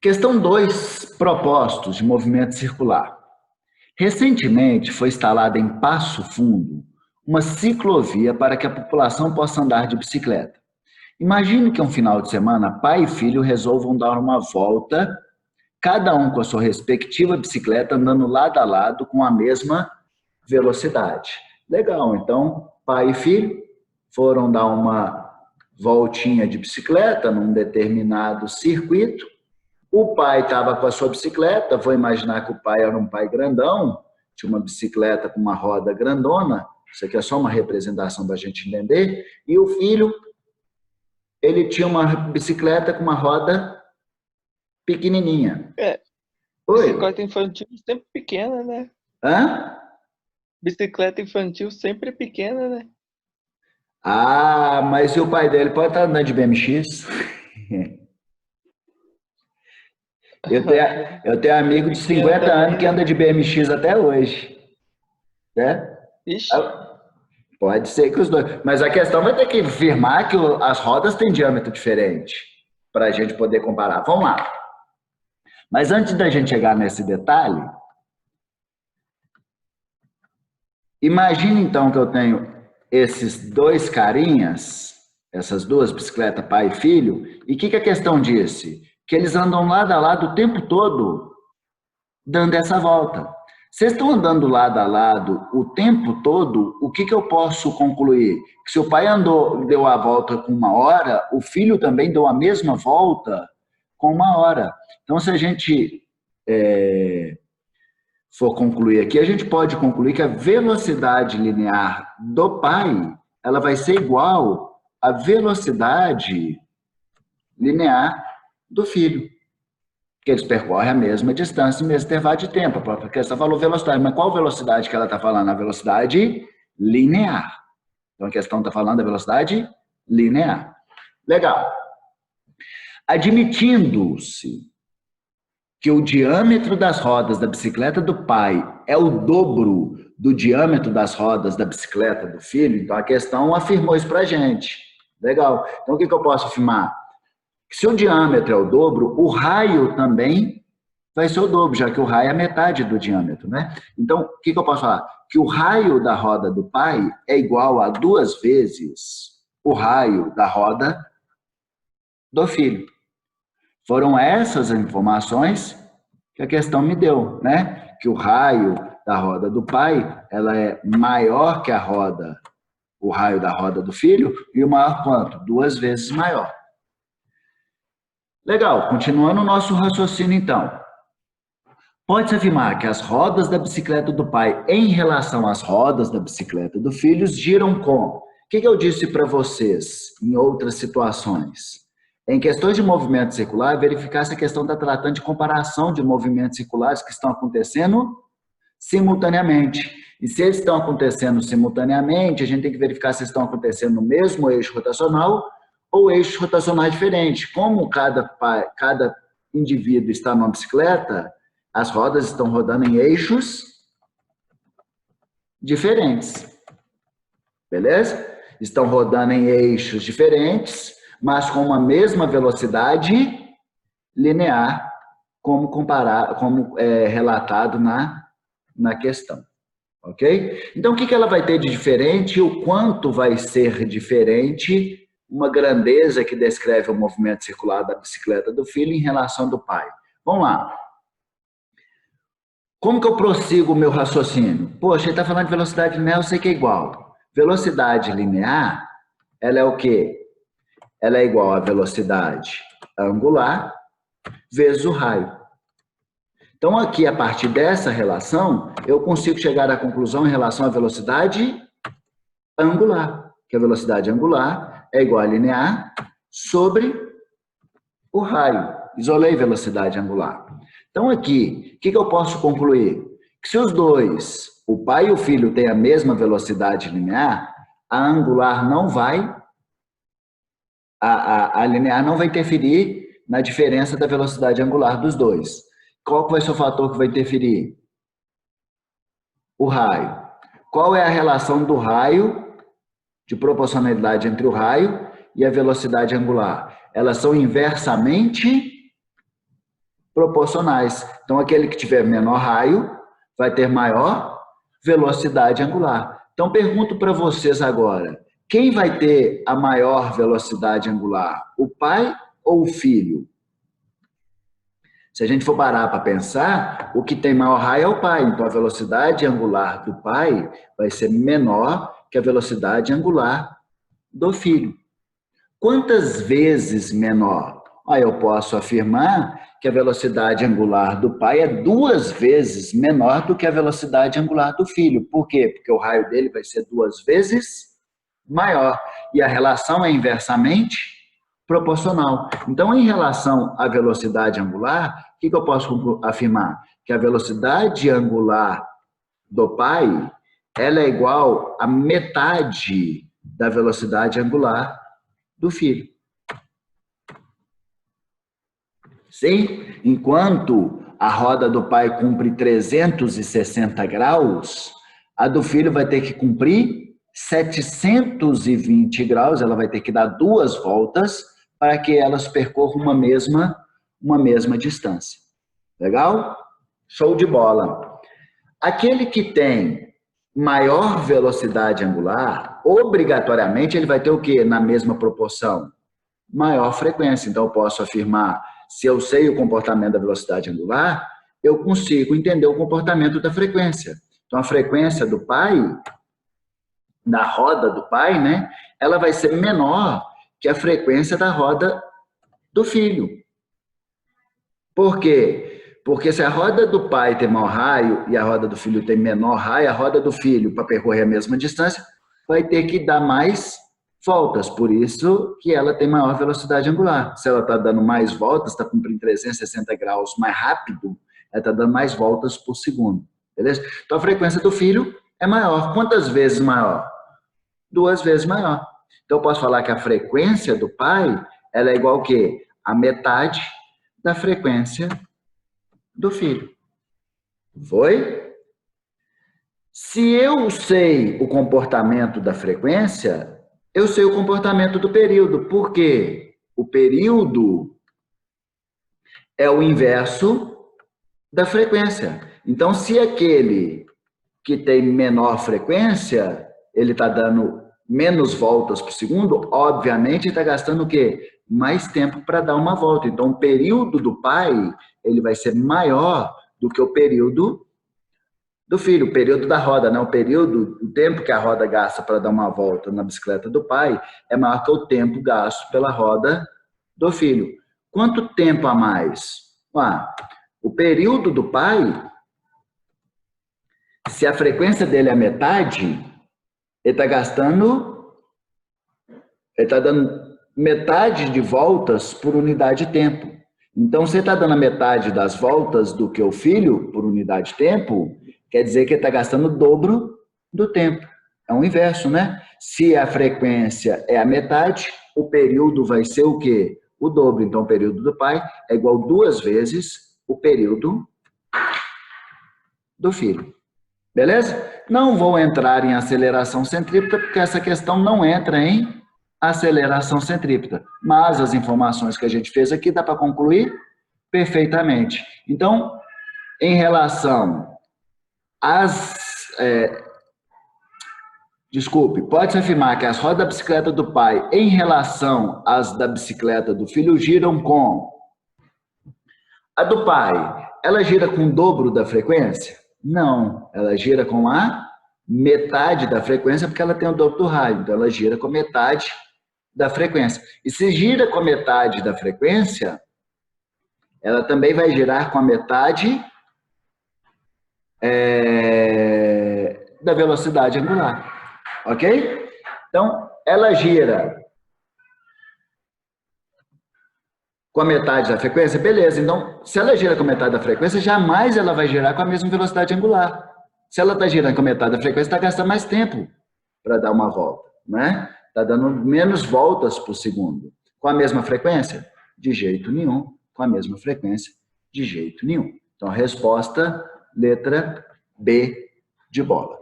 Questão 2, propostos de movimento circular. Recentemente foi instalada em Passo Fundo uma ciclovia para que a população possa andar de bicicleta. Imagine que um final de semana, pai e filho resolvam dar uma volta, cada um com a sua respectiva bicicleta, andando lado a lado com a mesma velocidade. Legal, então pai e filho foram dar uma voltinha de bicicleta num determinado circuito. O pai estava com a sua bicicleta, vou imaginar que o pai era um pai grandão, tinha uma bicicleta com uma roda grandona, isso aqui é só uma representação para a gente entender, e o filho, ele tinha uma bicicleta com uma roda pequenininha. É, Oi? bicicleta infantil sempre pequena, né? Hã? Bicicleta infantil sempre pequena, né? Ah, mas e o pai dele pode estar andando de BMX? Eu tenho amigo de E que 50 anda anos que bem. anda de BMX até hoje, né? Ixi, Pode ser que os dois. Mas a questão vai ter que afirmar que as rodas têm diâmetro diferente para a gente poder comparar. Vamos lá. Mas antes da gente chegar nesse detalhe, imagine então que eu tenho esses dois carinhas, essas duas bicicletas, pai e filho, e o que a questão disse? Que eles andam lado a lado o tempo todo, dando essa volta. Vocês estão andando lado a lado o tempo todo, o que eu posso concluir? Que se o pai deu a volta com 1 hora, o filho também deu a mesma volta com 1 hora. Então, se a gente for concluir aqui, a gente pode concluir que a velocidade linear do pai, ela vai ser igual à velocidade linear do filho, que eles percorrem a mesma distância e mesmo intervalo de tempo. A própria questão falou velocidade, mas qual velocidade que ela está falando? A velocidade linear. Então a questão está falando da velocidade linear. Legal. Admitindo-se que o diâmetro das rodas da bicicleta do pai é o dobro do diâmetro das rodas da bicicleta do filho, então a questão afirmou isso para a gente. Legal. Então o que eu posso afirmar? Que se o diâmetro é o dobro, o raio também vai ser o dobro, já que o raio é a metade do diâmetro, né? Então, o que eu posso falar? Que o raio da roda do pai é igual a 2 vezes o raio da roda do filho. Foram essas informações que a questão me deu, né? Que o raio da roda do pai, ela é maior que o raio da roda do filho, e o maior quanto? 2 vezes maior. Legal, continuando o nosso raciocínio então. Pode-se afirmar que as rodas da bicicleta do pai em relação às rodas da bicicleta do filho giram com. O que eu disse para vocês em outras situações? Em questões de movimento circular, verificar se a questão está tratando de comparação de movimentos circulares que estão acontecendo simultaneamente. E se eles estão acontecendo simultaneamente, a gente tem que verificar se estão acontecendo no mesmo eixo rotacional ou eixos rotacionais diferentes. Como cada indivíduo está numa bicicleta, as rodas estão rodando em eixos diferentes. Beleza? Estão rodando em eixos diferentes, mas com uma mesma velocidade linear, como relatado na questão. Ok? Então, o que ela vai ter de diferente e o quanto vai ser diferente uma grandeza que descreve o movimento circular da bicicleta do filho em relação do pai. Vamos lá. Como que eu prossigo o meu raciocínio? Poxa, ele está falando de velocidade linear, eu sei que é igual. Velocidade linear, ela é o quê? Ela é igual à velocidade angular vezes o raio. Então, aqui, a partir dessa relação, eu consigo chegar à conclusão em relação à velocidade angular, que a velocidade angular é igual a linear sobre o raio. Isolei velocidade angular. Então, aqui, o que eu posso concluir? Que se os dois, o pai e o filho, têm a mesma velocidade linear, a angular não vai, a linear não vai interferir na diferença da velocidade angular dos dois. Qual vai ser o fator que vai interferir? O raio. Qual é a relação do raio, de proporcionalidade entre o raio e a velocidade angular? Elas são inversamente proporcionais. Então, aquele que tiver menor raio vai ter maior velocidade angular. Então, pergunto para vocês agora, quem vai ter a maior velocidade angular? O pai ou o filho? Se a gente for parar para pensar, o que tem maior raio é o pai. Então, a velocidade angular do pai vai ser menor que a velocidade angular do filho. Quantas vezes menor? Eu posso afirmar que a velocidade angular do pai é 2 vezes menor do que a velocidade angular do filho. Por quê? Porque o raio dele vai ser 2 vezes maior. E a relação é inversamente proporcional. Então, em relação à velocidade angular, o que eu posso afirmar? Que a velocidade angular do pai, ela é igual a metade da velocidade angular do filho. Sim? Enquanto a roda do pai cumpre 360 graus, a do filho vai ter que cumprir 720 graus, ela vai ter que dar 2 voltas para que elas percorram uma mesma distância. Legal? Show de bola. Aquele que tem maior velocidade angular, obrigatoriamente ele vai ter o quê? Na mesma proporção? Maior frequência. Então, eu posso afirmar, se eu sei o comportamento da velocidade angular, eu consigo entender o comportamento da frequência. Então, a frequência do pai, da roda do pai, né, ela vai ser menor que a frequência da roda do filho. Por quê? Porque se a roda do pai tem maior raio e a roda do filho tem menor raio, a roda do filho, para percorrer a mesma distância, vai ter que dar mais voltas. Por isso que ela tem maior velocidade angular. Se ela está dando mais voltas, está cumprindo 360 graus mais rápido, ela está dando mais voltas por segundo. Beleza? Então, a frequência do filho é maior. Quantas vezes maior? 2 vezes maior. Então, eu posso falar que a frequência do pai, ela é igual ao quê? A metade da frequência do filho. Foi? Se eu sei o comportamento da frequência, eu sei o comportamento do período. Por quê? O período é o inverso da frequência. Então, se aquele que tem menor frequência, ele está dando menos voltas por segundo, obviamente ele está gastando o quê? Mais tempo para dar uma volta. Então, o período do pai, ele vai ser maior do que o período do filho, o período da roda, né? O tempo que a roda gasta para dar uma volta na bicicleta do pai é maior que o tempo gasto pela roda do filho. Quanto tempo a mais? O período do pai, se a frequência dele é a metade, ele está dando metade de voltas por unidade de tempo. Então, se ele está dando a metade das voltas do que o filho por unidade de tempo, quer dizer que ele está gastando o dobro do tempo. É o inverso, né? Se a frequência é a metade, o período vai ser o quê? O dobro. Então, o período do pai é igual 2 vezes o período do filho. Beleza? Não vou entrar em aceleração centrípeta, porque essa questão não entra em aceleração centrípeta. Mas as informações que a gente fez aqui dá para concluir perfeitamente. Então, em relação pode-se afirmar que as rodas da bicicleta do pai, em relação às da bicicleta do filho, giram com... A do pai, ela gira com o dobro da frequência? Não, ela gira com a metade da frequência, porque ela tem o dobro do raio. Então, ela gira com metade da frequência. E se gira com a metade da frequência, ela também vai girar com a metade da velocidade angular. Ok? Então, ela gira com a metade da frequência, beleza. Então, se ela gira com a metade da frequência, jamais ela vai girar com a mesma velocidade angular. Se ela está girando com a metade da frequência, está gastando mais tempo para dar uma volta, né? Está dando menos voltas por segundo. Com a mesma frequência? De jeito nenhum. Com a mesma frequência? De jeito nenhum. Então, a resposta, letra B de bola.